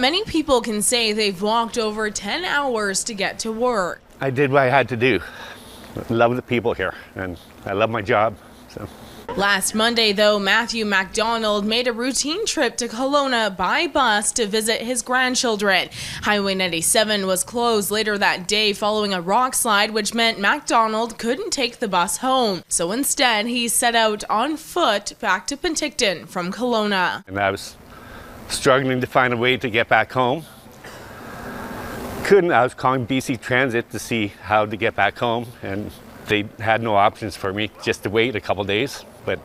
many people can say they've walked over 10 hours to get to work. I did what I had to do. I love the people here, and I love my job. So. Last Monday, though, Matthew Macdonald made a routine trip to Kelowna by bus to visit his grandchildren. Highway 97 was closed later that day following a rock slide, which meant Macdonald couldn't take the bus home. So instead, he set out on foot back to Penticton from Kelowna. And I was struggling to find a way to get back home. I was calling BC Transit to see how to get back home, and they had no options for me, just to wait a couple days. But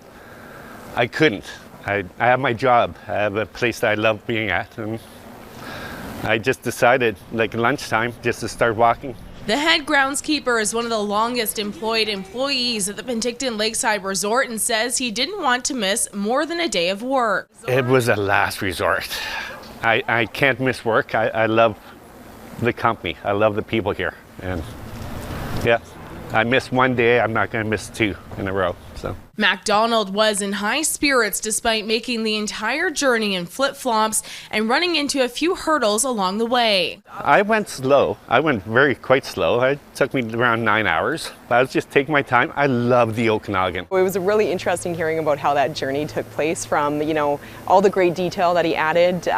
I couldn't. I have my job. I have a place that I love being at, and I just decided, like lunchtime, just to start walking. The head groundskeeper is one of the longest employed employees at the Penticton Lakeside Resort and says he didn't want to miss more than a day of work. It was a last resort. I can't miss work. I love the company. I love the people here. And yeah, I missed one day. I'm not going to miss two in a row. So. Macdonald was in high spirits despite making the entire journey in flip-flops and running into a few hurdles along the way. I went slow. I went quite slow. It took me around 9 hours. I was just taking my time. I love the Okanagan. It was really interesting hearing about how that journey took place, from, you know, all the great detail that he added,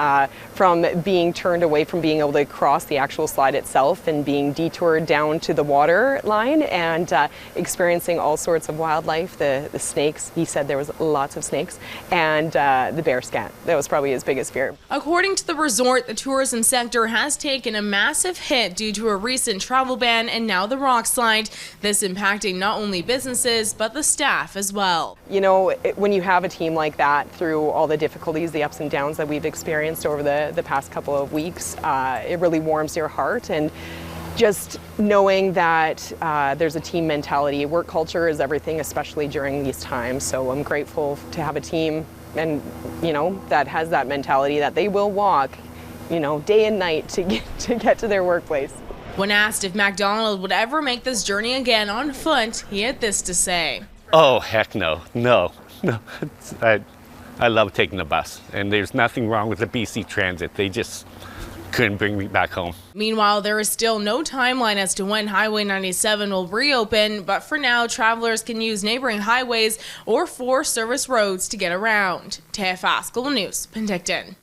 from being turned away from being able to cross the actual slide itself and being detoured down to the water line, and experiencing all sorts of wildlife, the snakes. He said there was lots of snakes, and the bear scat. That was probably his biggest fear. According to the resort, the tourism sector has taken a massive hit due to a recent travel ban and now the rock slide. This impacting not only businesses, but the staff as well. You know, when you have a team like that, through all the difficulties, the ups and downs that we've experienced over the past couple of weeks, it really warms your heart. And just knowing that there's a team mentality. Work culture is everything, especially during these times. So I'm grateful to have a team, and you know, that has that mentality that they will walk, you know, day and night to get to their workplace. When asked if Macdonald would ever make this journey again on foot, he had this to say. Oh, heck no. No. I love taking the bus, and there's nothing wrong with the BC Transit. They just couldn't bring me back home. Meanwhile, there is still no timeline as to when Highway 97 will reopen, but for now, travelers can use neighboring highways or 4 service roads to get around. Taya Fast, Global News, Penticton.